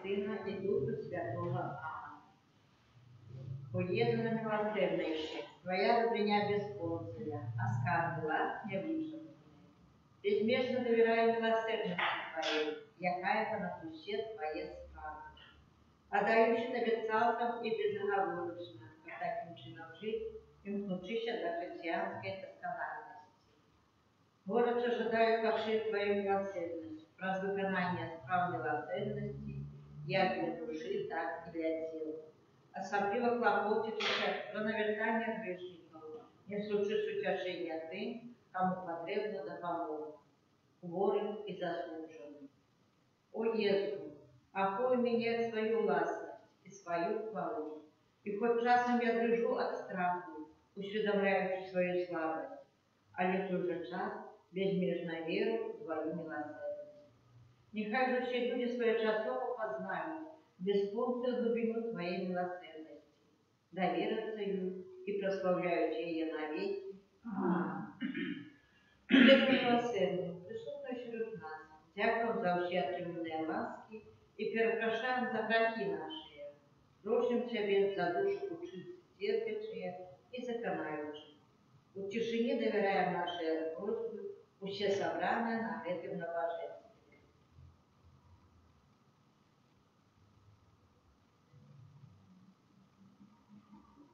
Сина і Духа Святого. Амінь. Поєднана милосерднейший, Твоя добриня бесконцая, оскарбила не вышла. Безмежно доверяю милосердности Твоей, якая на душе Твоей справы. Отдаючи Тебе цалком и безоговорочно, как таким чином жить, имкнувшися до христианской доскональности. Горячо ожидаю ковши Твою милосердность, про виконання справ милосердности, як для души, так и для тела. Особливо клопотитеся про навертання грешников, несучи утешення тим, кому потрібна допомога, хворим і заслуженим. О Єзу, охой мене свою власність і свою хвалу, і хоч часом я дрижу від страху, усвідомляючи свою слабость, але в той же час безмежно віру в Твою милосердность. Нехай же все люди своечасово познають бесконцую глубину Твоей милосердности, доверятся ее и прославляют ее навеки. Аминь. Бедный милосердный, присутствуй среди нас, дякуем за все отриманные ласки и перепрошаем за грехи наши. Просим Тебя за душу учиться терпящие и законающие. В тишине доверяем наши просьбы, все собранные на этом набожестве.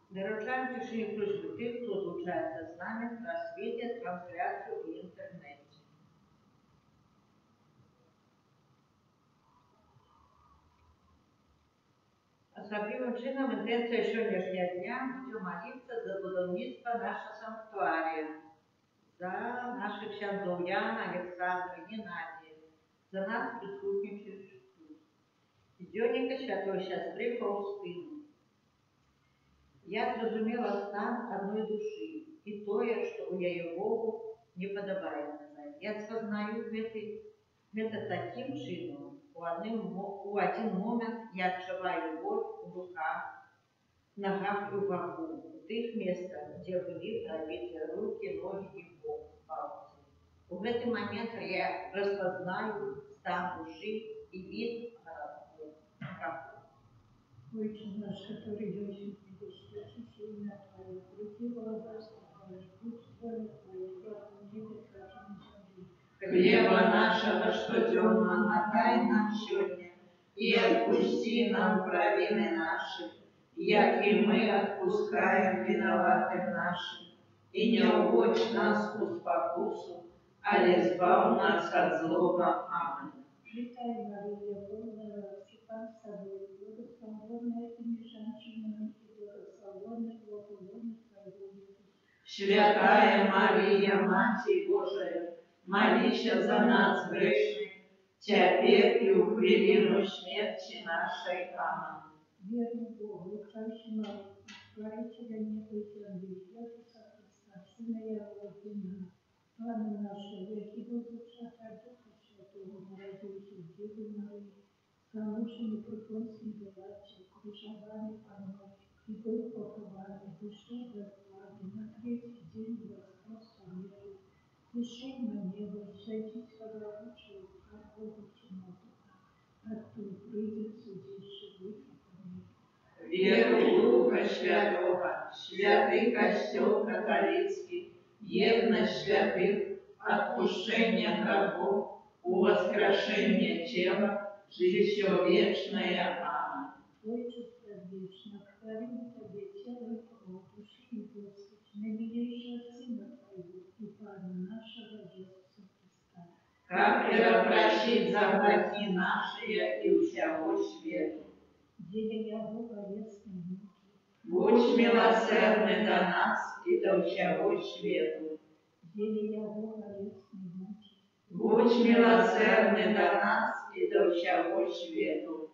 Дорожаем в тишине просьбы тех, кто случается с нами в просвете, трансляцию в интернете. Особливим чином інтенція сьогоднішнього дня буде молитися за будівництво нашого санктуарія, за наших ксяндзов Яна, Олександра, Геннадія, за нас присутнюючих тут. Дьоніка святої сестри Фаустини. Я зрозуміла стан одної душі і тое, що у яе Богу не подобає казати. Я сознаю гэта таким чином. У один момент я відчуваю боль у руках, ногах і в боку, у тих місцях, де були пробиті руки, ноги і пальці. У гэты момент я розпознаю стан душі і від греху. Отче наш, который есть в небе, святится имя Твое, приди царство Твое, будь воля Твоя, как в небе, так и на земле. Хлеба нашего, что денно, дай нам сегодня, и отпусти нам провины наши, як и мы отпускаем виноватым нашим. И не уводь нас в спокусу, але избавь нас от злого. Аминь. Святая Мария, полная радости, с тобой, благословенная ты между женщинами, и благословенный плод лона Твоего, Иисус. Святая Мария, Матерь Божия, молись за нас грешных, теперь и в хвилину смерти нашей. Аминь. Верный Богу, Царь Мария, Творителя неба и земли, Иисуса Христа, Сына Его, Пана нашего, веки возвышать от Духа Святого, народился в Деве Марии, замученный приконским делачем, крышевами панов, и был похован, души доклады, на третий день воскрес миру, дыши на небо, садись подорожил, как Богу темнота, оттуда придет судейший выход мир. Веру в Духа Святого, святый костел католицкий, едность святых, отпущение грехов, воскрешение тела, житие вечное. Аминь. Отчество вечно, хвалим Тебе тело и кровь, души и Господь, наимилейшего Сына Твоего и Пана нашего Иисуса Христа. Как прощить за грехи наши и всего свету. Деле Его болезной муки, Будь милосердный до нас и до всего свету. деле Его болезной муки, Будь милосердный до нас и до всего свету.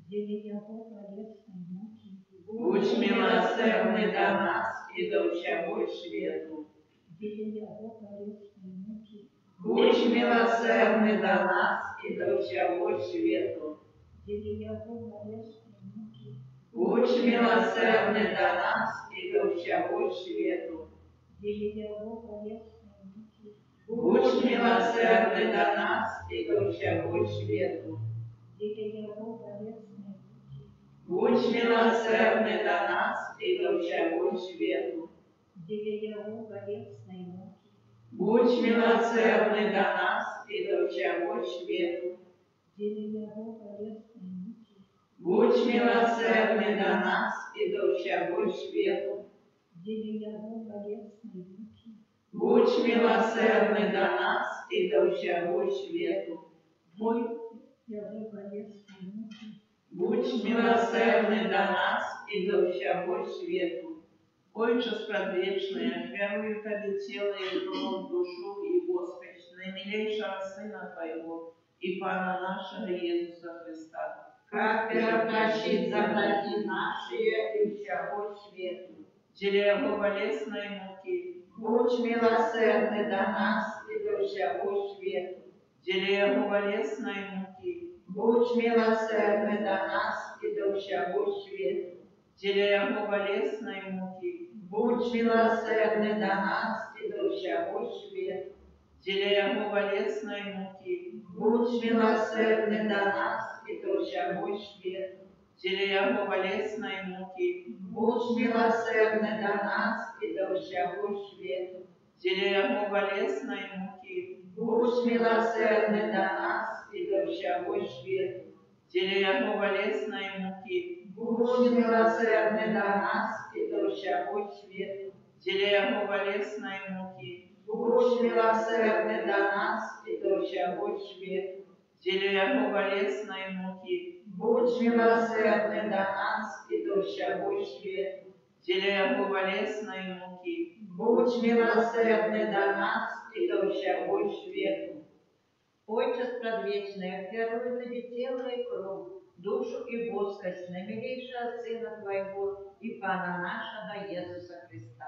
деле Его болезной муки, Будь милосердный до нас и до всего свету. деле Его болезной муки, Будь милосердный до нас и до всего свету. деле Его болезной муки, Будь милосердный до нас и до всего свету. деле Его болезной муки, Будь милосердный до нас и до всего свету. деле Его болезной Будь милосердный до нас и до всего свету. Где Его болезной муки, Будь милосердный до нас и до всего свету. где Его болезной муки, Будь милосердный до нас и до всего свету. где Его болезной муки, Будь милосердный до нас и до всего свету. Его болезной муки, Будь милосердный до нас и до всего свету. Отче предвечный, верую Тебе тело и кровь, душу и воскрес наимилейшего Сына Твоего и Пана нашего Иисуса Христа, как прощить за грехи наши и всего свету. через Его болезной муки, Будь милосердный до нас и до всего свету. через Его болезной муки, Будь милосердный до нас и до всего свету. через Его болезной муки, Будь милосердный до нас и до всего свету. через Его болезной муки, Будь милосердный до нас и до всего свету. через Его болезной муки, Будь милосердный до нас и до всего свету. через Его болезной муки, Будь милосердный до нас и до всего свету. через Его болезной муки, Будь милосердный до нас и до всего свету. через Его болезной муки, Будь милосердный до нас и до всего свету. через Его болезной муки, Будь милосердный до нас и до всего свету. через Его болезной муки, Будь милосердный до нас и до всего свету. Отче предвечный, верую Тебе тело и кровь, душу и воскрес наимилейшего Сына Твоего и Пана нашего Иисуса Христа,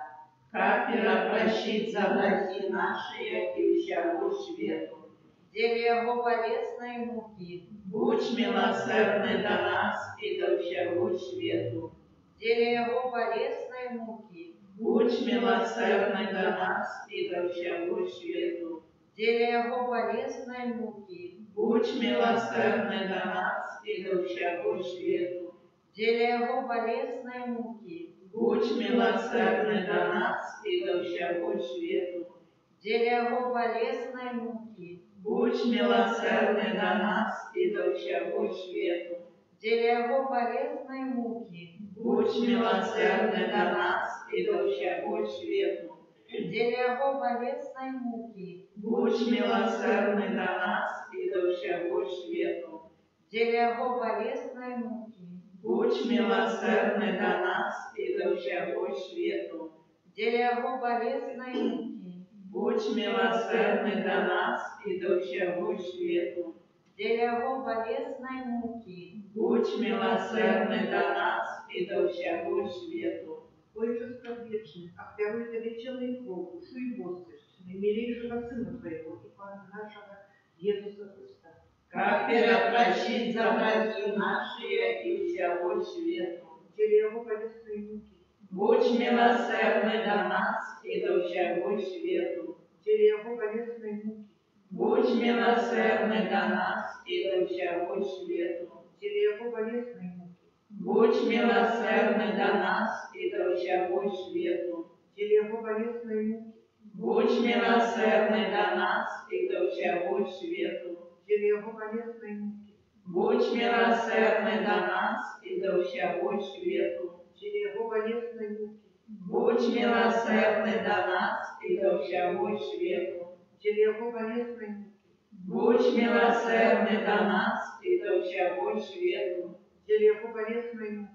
как прощить за грехи наши и всего свету. деле Его болезной муки, Будь милосердный до нас и до всего свету. деле Его болезной муки, Будь милосердный до нас и до всего свету. деле Его болезной муки, Будь милосердный до нас и до всего свету. деле Его болезной муки, Будь милосердный до нас и до всего свету. деле Его болезной муки, Будь милосердный до нас и до всего свету. деле Его болезной муки, Будь милосердный до нас и до всего свету. деле Его болезной муки, Будь милосердный до нас и до всего свету. деле Его болезной муки, Будь милосердный до нас и до всего свету. деле Его болезной муки, Будь милосердный до нас и до всего свету. деле Его болезной муки, Будь милосердный до нас и до всего свету. Отче предвечный, верую Тебе тело и кровь, душу и воскрес наимилейшего Сына Твоего и Пана нашего Иисуса Христа, Как прощить за грехи наши и всего свету. через Его болезной муки, Будь милосердный до нас и до всего свету. через Его болезной муки, Будь милосердный до нас и до всего свету. через Его болезной муки, Будь милосердный до нас и до всего свету. через Его болезной муки, Будь милосердный до нас и до всего свету. через Его болезной муки, Будь милосердный до нас и до всего свету. через Его болезной муки, Будь милосердный до нас и до всего свету. через Его болезной муки, Будь милосердный до нас и до всего свету. через Его болезной муки,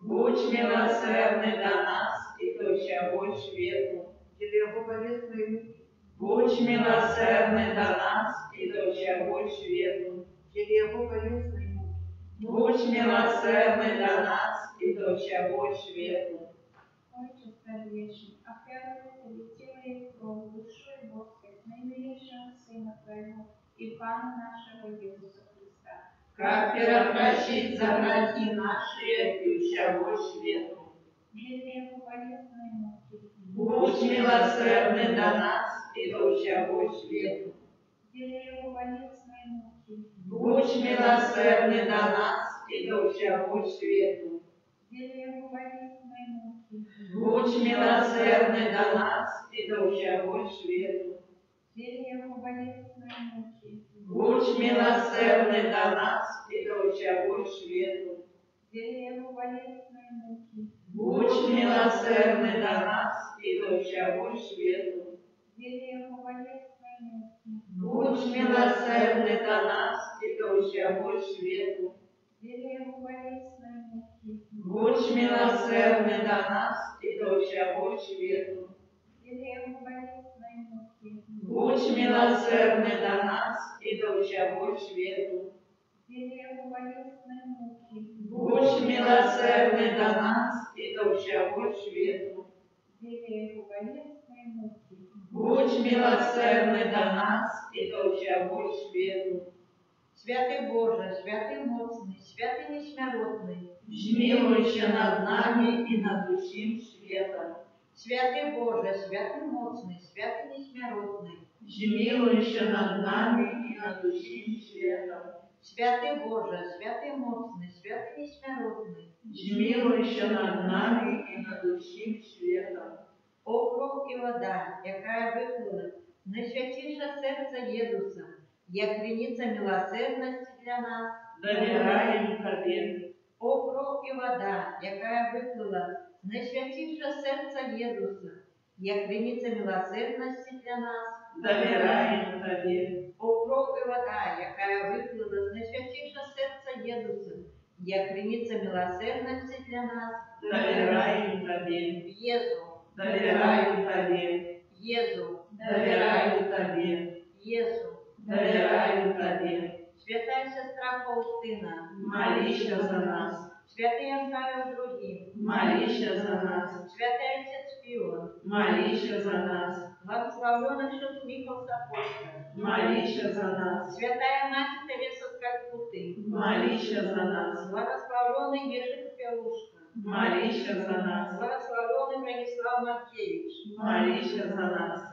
Будь милосердный до нас и до всего свету. через Его болезной муки, Будь милосердный до нас и до всего свету. через Его болезной муки, Будь милосердный до нас и до всего свету. Отче предвечный, верую Тебе тело и кровь, душу и воскрес наимилейшего Сына Твоего и Пана нашего Иисуса Христа, Как прощить за грехи наши и всего свету. деле Его болезной муки, Будь милосердный до нас и до всего свету. деле Его болезной муки, Будь милосердный до нас ідуща у світу. Зелень болезной муки, Будь милосердный до нас, ідуща у світу. зелень болезной муки, Будь милосердный до нас, ідуща у світу. зелень болезной муки, Будь милосердный до нас, ідуща у світу. зелень болезной муки, Будь милосердный до нас, ідуща у світу. зелень болезной муки, Будь милосердный до нас, ідуща у світу. зелень болезной муки, Будь милосердный до нас, ідуща у світу. зелень болезной муки, Будь милосердный до нас, ідуща у світу. зелень болезной муки, Будь милосердный до нас, ідуща у світу. Святый Боже, святый моцный, святый несмиротный, Змилуйся над нами и над усім світом. святый Боже, святый моцный, святый несмиротный, Змилуйся над нами и над усім світом. святый Боже, святый моцный, святый несмиротный, Змилуйся над нами и над усім світом. о кров і вода, яка виклала найсвятіше серце Єдуса, як криниця милосердності для нас, Довіраємо Тобі. о кров і вода, яка виклала найсвятіше серце Єдуса, як криниця милосердності для нас, Довіраємо Тобі. о кров і вода, яка виклала найсвятіше серце Єдуса, як криниця милосердності для нас, Довіраємо Тобі. Єзу, Довіраємо Тобі. Єзу, Довіраємо Тобі. Єзу, Довіраємо Тобі. свята сестра Фаустина, Молися за нас. святий Павел II, Молися за нас. святий отець Фіон, Молися за нас. благословленный Шут Михал Сапожка, Молися за нас. святая Мать Тереса с Калькутты, Молися за нас. благословленный Ежик Пелушка, Молися за нас. благословленный Бронислав Маркевич, Молися за нас.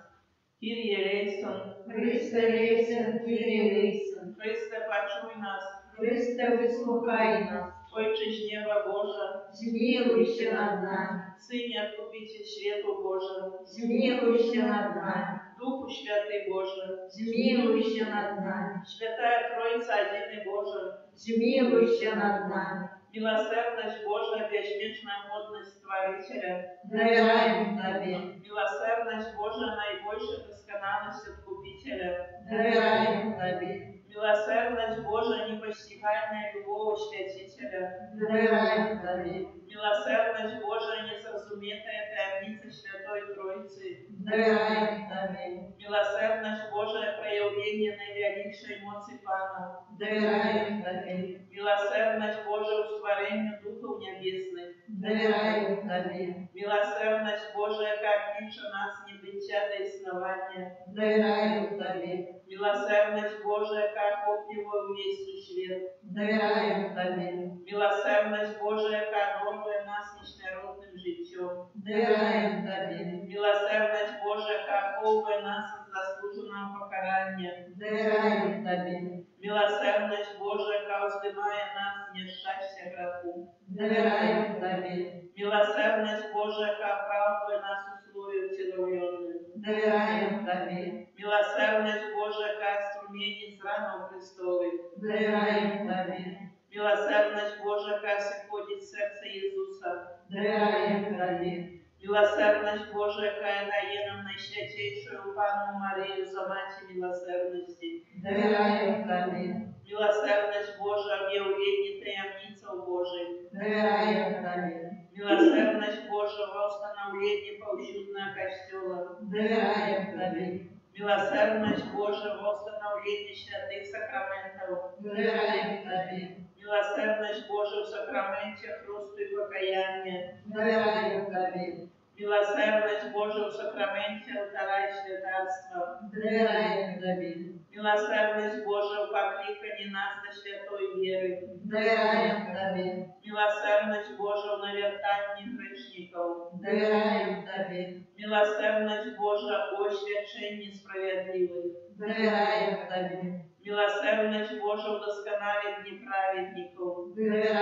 Kyrie eleison. Христе Лейсен, Кире Лейсен, Христе, почуй нас. Христе вислухай нас, Отче з неба Божа, змилуйся над нами, Сині Откупитель світу Божа, змилуйся над нами, Духу Святий Божа, змилуйся над нами, Святая Троїця Єдиний Божа, змилуйся над нами, милосердность Божия, бесконечная мудрость Творителя, доверяем Тебе, милосердность Божия, наибольшая доскональность Откупителя, доверяем Тебе, милосердность Божия, непостигаемая любовь Святителя, доверяем Тебе, милосердность Божия, несразуметая таямница Святой Троицы, доверяем Тебе, милосердность Божия, проявление наивеличшей моцы Пана, доверяем Тебе, милосердность Божия, устворение Духов Небесных, доверяем Тебе, милосердность Божия, как меньше нас небытия до основания, доверяем Тебе, милосердность Божия, как огневой есть свет, доверяем Тебе, милосердность Божия, как новое нас нечнородным житьем, доверяем Тебе, милосердность Божия, как новое нас от заслуженного покарания, доверяем Тебе, милосердность Божия, как вздымая нас несчастья греху, доверяем Тебе, милосердность Божия, как оправдывая нас условия утиловленных, доверяем Тебе, милосердность Божия, как струмение с ранов Христовых, доверяем Тебе, милосердность Божия, как сходит в сердце Иисуса, доверяем Тебе, милосердность Божия, как дає нам найсвятейшую Панну Марию за мать милосердности, доверяем Тебе, милосердность Божия, объявление таямницев Божий, доверяем Тебе, милосердность Божия во установлении повсюдного костела, доверяем Тебе, милосердность Божия во установлении святых сакраментов, доверяем Тебе, милосердность Божия в сакраменте хрусту и покаяния, доверяем Тебе, милосердность Божия в сакраменте алтаря и святарства, доверяем Тебе, милосердность Божия в покликании нас до святой веры, доверяем Тебе, милосердность Божия в навертании грешников, доверяем Тебе, милосердность Божия в освящении справедливых, доверяем Тебе, милосердность Божия в досконалении праведников, доверяем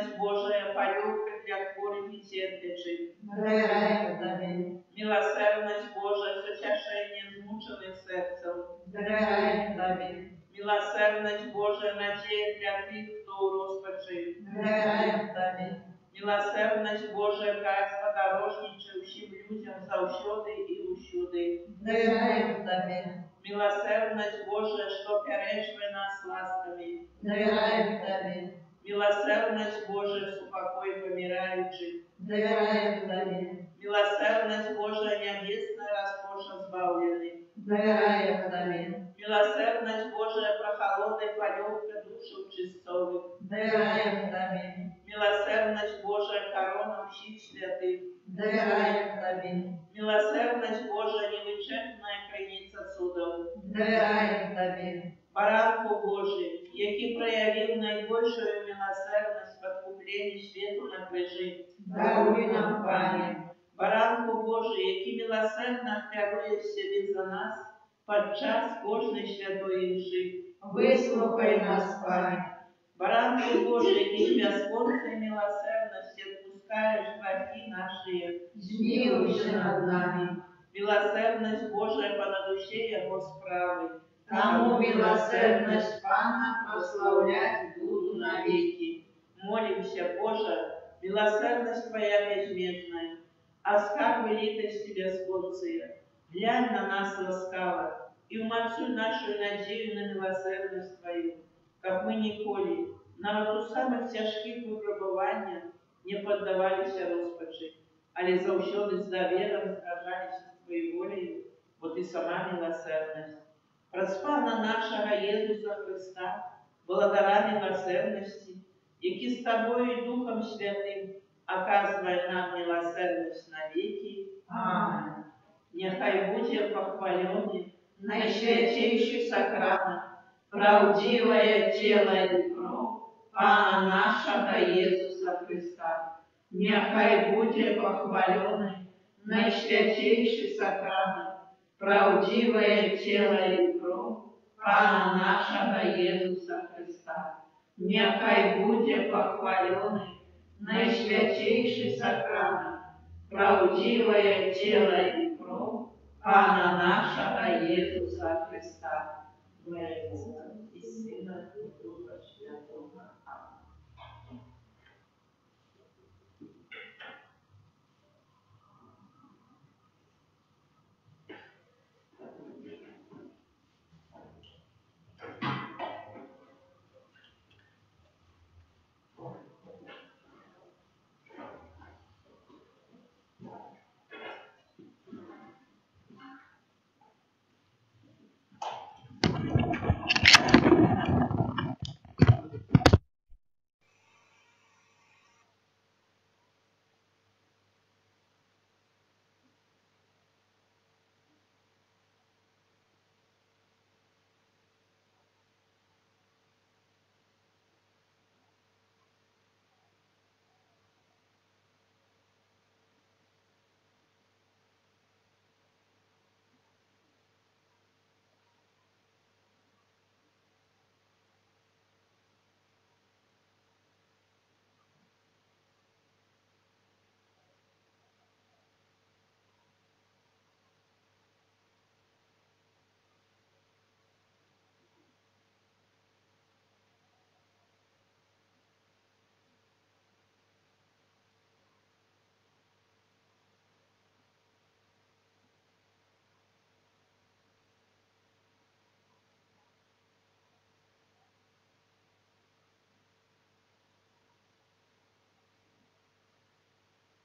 Милосердность Божия, полюбка для хворых и терпящих. Довіряємо тобі. Милосердность Божия, сочашение змученных сердцем. Довіряємо тобі. Милосердность Божия, надея для тих, хто у розпачі. Довіряємо тобі. Милосердность Божия, как подорожничающим людям завсюди і усюди. Довіряємо тобі. Милосердность Божия, что переживает нас ласками. Довіряємо тобі. Милосердность Божия, супокой помирающих. Довіряємо тобі. Милосердность Божия, небесная роскошь избавленных. Довіряємо тобі. Милосердность Божия, прохолодная полевка души чистовых. Довіряємо тобі. Милосердность Божия, корона всех святых. Довіряємо тобі. Милосердность Божия, невичерпная криниця судов. Довіряємо тобі. Баранку Божий, який проявив найбільшою милосердність в відкупленні світу на крижі. Даруй нам, Пане. Баранку Божий, який милосердно хвилює в собі за нас під час кожної святої мши. Вислухай нас, Пане. Баранку Божий, який без конца милосердности отпускаешь грехи наши. Змилуйся над нами. Милосердность Божия по на душе Его справы. Тому милосердность Пана прославлять буду навеки. Молимся, Боже, милосердность Твоя безмежная, а скарбы литости бесконция. Глянь на нас ласкаво и умацуй нашу надею на милосердность Твою, как мы николи, навіть у самых тяжких випробуваннях не поддавалися розпачі, але завсёды з довіром зражалися Твоєю волею, бо Ти сама милосердность. Распана нашего Иисуса Христа, благодаря милосердности, який с Тобою и Духом Святым оказывает нам милосердность навеки. Аминь. Нехай буде похваленный наисвятейший сакрамент, правдивое тело и кровь Пана нашего Иисуса Христа. Нехай буде похваленный наисвятейший сакрамент, правдивое тело и кровь Пана нашего Иисуса Христа. Нехай буде похваленный наисвятейший сакрамент, правдивое тело и кровь Пана нашего Иисуса Христа. Благодарю.